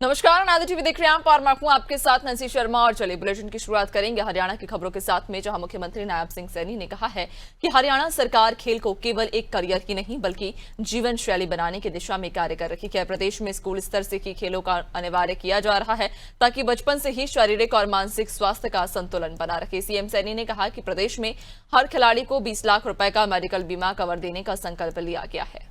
नमस्कार, आनंद टीवी देख रहे हैं आप और मैं हूं आपके साथ नंसी शर्मा। और चलिए बुलेटिन की शुरुआत करेंगे हरियाणा की खबरों के साथ में, जहां मुख्यमंत्री नायब सिंह सैनी ने कहा है कि हरियाणा सरकार खेल को केवल एक करियर ही नहीं बल्कि जीवन शैली बनाने की दिशा में कार्य कर रही है। प्रदेश में स्कूल स्तर से ही खेलों का अनिवार्य किया जा रहा है ताकि बचपन से ही शारीरिक और मानसिक स्वास्थ्य का संतुलन बना रहे। सीएम सैनी ने कहा कि प्रदेश में हर खिलाड़ी को 20 लाख रुपए का मेडिकल बीमा कवर देने का संकल्प लिया गया है।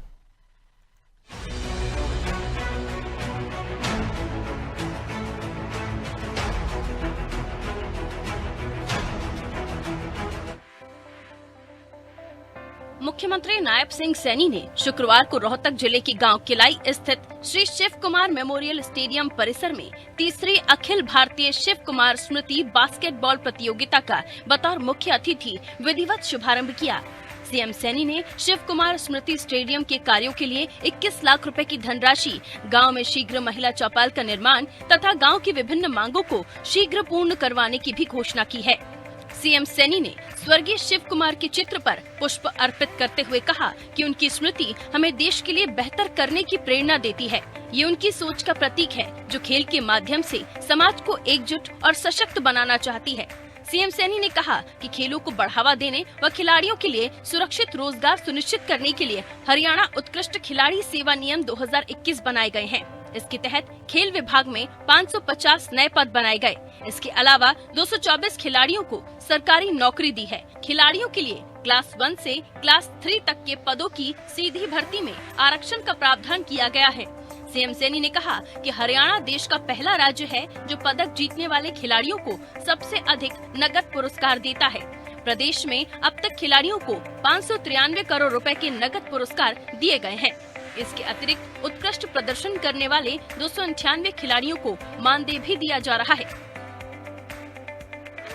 मुख्यमंत्री नायब सिंह सैनी ने शुक्रवार को रोहतक जिले के गांव किलाई स्थित श्री शिव कुमार मेमोरियल स्टेडियम परिसर में तीसरी अखिल भारतीय शिव कुमार स्मृति बास्केटबॉल प्रतियोगिता का बतौर मुख्य अतिथि विधिवत शुभारंभ किया। सीएम सैनी ने शिव कुमार स्मृति स्टेडियम के कार्यों के लिए 21 लाख रुपए की धनराशि, गांव में शीघ्र महिला चौपाल का निर्माण तथा गांव की विभिन्न मांगों को शीघ्र पूर्ण करवाने की भी घोषणा की है। सीएम सैनी ने स्वर्गीय शिव कुमार के चित्र पर पुष्प अर्पित करते हुए कहा कि उनकी स्मृति हमें देश के लिए बेहतर करने की प्रेरणा देती है। ये उनकी सोच का प्रतीक है जो खेल के माध्यम से समाज को एकजुट और सशक्त बनाना चाहती है। सीएम सैनी ने कहा कि खेलों को बढ़ावा देने व खिलाड़ियों के लिए सुरक्षित रोजगार सुनिश्चित करने के लिए हरियाणा उत्कृष्ट खिलाड़ी सेवा नियम 2021 बनाए गए हैं। इसके तहत खेल विभाग में 550 नए पद बनाए गए। इसके अलावा 224 खिलाड़ियों को सरकारी नौकरी दी है। खिलाड़ियों के लिए क्लास 1 से क्लास 3 तक के पदों की सीधी भर्ती में आरक्षण का प्रावधान किया गया है। सीएम सैनी ने कहा कि हरियाणा देश का पहला राज्य है जो पदक जीतने वाले खिलाड़ियों को सबसे अधिक नगद पुरस्कार देता है। प्रदेश में अब तक खिलाड़ियों को 593 करोड़ रुपए के नगद पुरस्कार दिए गए हैं। इसके अतिरिक्त उत्कृष्ट प्रदर्शन करने वाले 298 खिलाड़ियों को मानदेय भी दिया जा रहा है।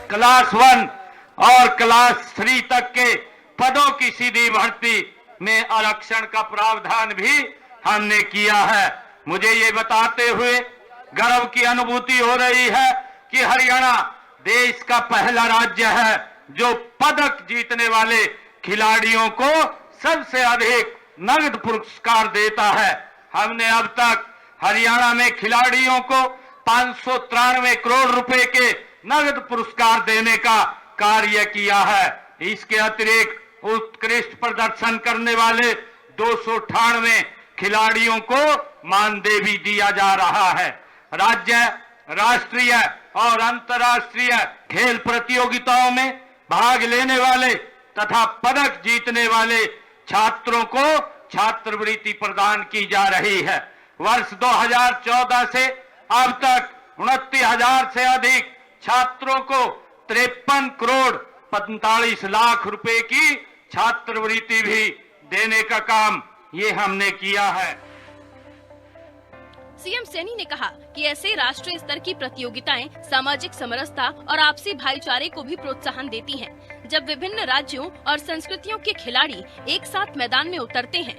क्लास 1 और क्लास 3 तक के पदों की सीधी भर्ती में आरक्षण का प्रावधान भी हमने किया है। मुझे ये बताते हुए गर्व की अनुभूति हो रही है कि हरियाणा देश का पहला राज्य है जो पदक जीतने वाले खिलाड़ियों को सबसे अधिक नगद पुरस्कार देता है। हमने अब तक हरियाणा में खिलाड़ियों को 593 करोड़ रुपए के नगद पुरस्कार देने का कार्य किया है। इसके अतिरिक्त उत्कृष्ट प्रदर्शन करने वाले 298 खिलाड़ियों को मानदेय भी दिया जा रहा है। राज्य, राष्ट्रीय और अंतर्राष्ट्रीय खेल प्रतियोगिताओं में भाग लेने वाले तथा पदक जीतने वाले छात्रों को छात्रवृत्ति प्रदान की जा रही है। वर्ष 2014 से अब तक 29,000 से अधिक छात्रों को 53 करोड़ 45 लाख रुपए की छात्रवृत्ति भी देने का काम ये हमने किया है। सीएम सैनी ने कहा कि ऐसे राष्ट्रीय स्तर की प्रतियोगिताएं सामाजिक समरसता और आपसी भाईचारे को भी प्रोत्साहन देती हैं। जब विभिन्न राज्यों और संस्कृतियों के खिलाड़ी एक साथ मैदान में उतरते हैं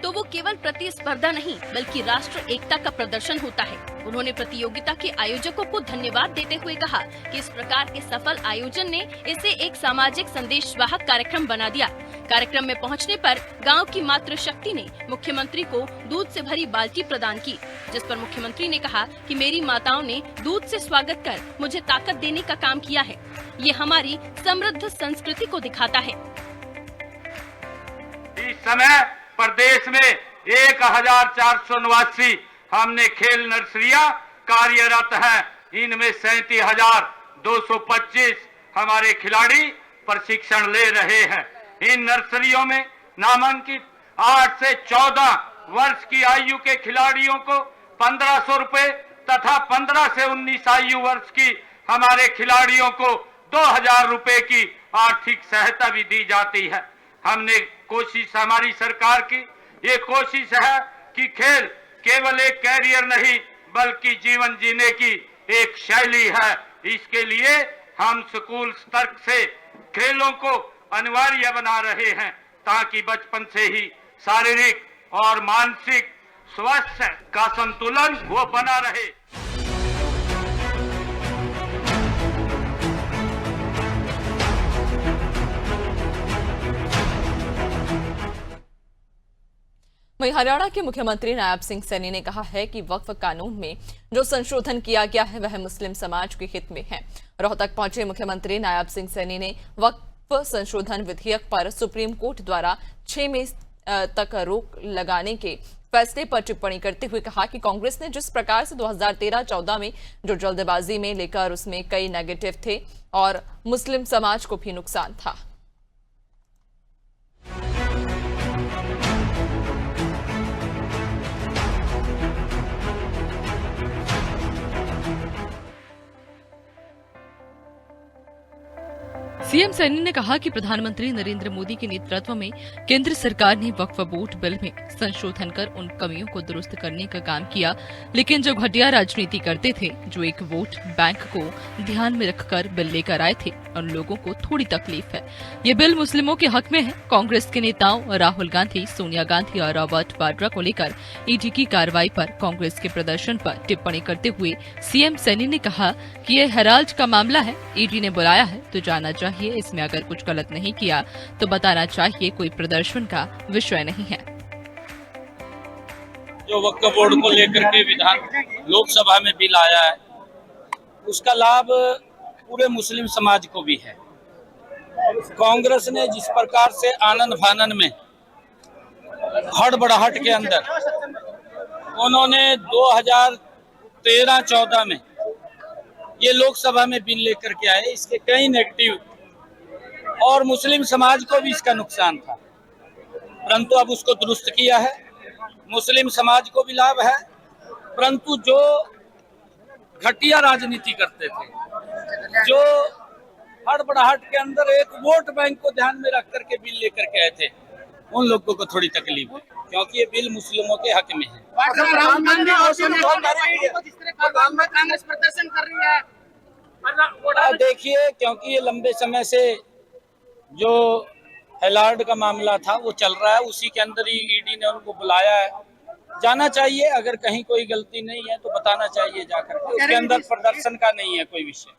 तो वो केवल प्रतिस्पर्धा नहीं बल्कि राष्ट्र एकता का प्रदर्शन होता है। उन्होंने प्रतियोगिता के आयोजकों को धन्यवाद देते हुए कहा कि इस प्रकार के सफल आयोजन ने इसे एक सामाजिक संदेशवाहक कार्यक्रम बना दिया। कार्यक्रम में पहुंचने पर गांव की मातृशक्ति ने मुख्यमंत्री को दूध से भरी बाल्टी प्रदान की, जिस पर मुख्यमंत्री ने कहा कि मेरी माताओं ने दूध से स्वागत कर मुझे ताकत देने का काम किया है। ये हमारी समृद्ध संस्कृति को दिखाता है। इस समय प्रदेश में 1489 हमने खेल नर्सरियां कार्यरत हैं। इनमें 37,225 हमारे खिलाड़ी प्रशिक्षण ले रहे हैं। इन नर्सरियों में नामांकित 8 से 14 वर्ष की आयु के खिलाड़ियों को 1500 रुपए तथा 15 से 19 आयु वर्ष की हमारे खिलाड़ियों को 2000 रुपए की आर्थिक सहायता भी दी जाती है। हमने कोशिश, हमारी सरकार की ये कोशिश है कि खेल केवल एक कैरियर नहीं बल्कि जीवन जीने की एक शैली है। इसके लिए हम स्कूल स्तर से खेलों को अनिवार्य बना रहे हैं ताकि बचपन से ही शारीरिक और मानसिक स्वास्थ्य का संतुलन वो बना रहे। वहीं हरियाणा के मुख्यमंत्री नायब सिंह सैनी ने कहा है कि वक्फ कानून में जो संशोधन किया गया है वह मुस्लिम समाज के हित में है। रोहतक पहुंचे मुख्यमंत्री नायब सिंह सैनी ने वक्फ संशोधन विधेयक पर सुप्रीम कोर्ट द्वारा 6 मई तक रोक लगाने के फैसले पर टिप्पणी करते हुए कहा कि कांग्रेस ने जिस प्रकार से 2013-14 में जो जल्दबाजी में लेकर उसमें कई नेगेटिव थे और मुस्लिम समाज को भी नुकसान था। सीएम सैनी ने कहा कि प्रधानमंत्री नरेंद्र मोदी के नेतृत्व में केंद्र सरकार ने वक्फ बोर्ड बिल में संशोधन कर उन कमियों को दुरुस्त करने का काम किया, लेकिन जो घटिया राजनीति करते थे, जो एक वोट बैंक को ध्यान में रखकर बिल लेकर आए थे, उन लोगों को थोड़ी तकलीफ है। ये बिल मुस्लिमों के हक में है। कांग्रेस के नेताओं राहुल गांधी, सोनिया गांधी और रॉबर्ट वाड्रा को लेकर ईडी की कार्रवाई पर कांग्रेस के प्रदर्शन पर टिप्पणी करते हुए सीएम सैनी ने कहा कि यह हराज का मामला है, ईडी ने बुलाया है तो जाना चाहिए। इसमें अगर कुछ गलत नहीं किया तो बताना चाहिए, कोई प्रदर्शन का विषय नहीं है। जो वक्फ बोर्ड को लेकर के विधान लोकसभा में बिल आया है, उसका लाभ पूरे मुस्लिम समाज को भी है। कांग्रेस ने जिस प्रकार से आनंद फानन में हड़बड़ाहट के अंदर उन्होंने 2013-14 में ये लोकसभा में बिल लेकर के आए, इसके कई नेगेटिव और मुस्लिम समाज को भी इसका नुकसान था, परंतु अब उसको दुरुस्त किया है। मुस्लिम समाज को भी लाभ है, परंतु जो घटिया राजनीति करते थे, जो हड़बड़ाहट के अंदर एक वोट बैंक को ध्यान में रख करके बिल लेकर के आए थे, उन लोगों को थोड़ी तकलीफ है, क्योंकि ये बिल मुस्लिमों के हक में है। कांग्रेस प्रदर्शन कर रही है। देखिए, क्योंकि ये लंबे समय से जो हेलार्ड का मामला था वो चल रहा है, उसी के अंदर ही ईडी ने उनको बुलाया है। जाना चाहिए, अगर कहीं कोई गलती नहीं है तो बताना चाहिए जाकर के, उसके अंदर प्रदर्शन का नहीं है कोई विषय।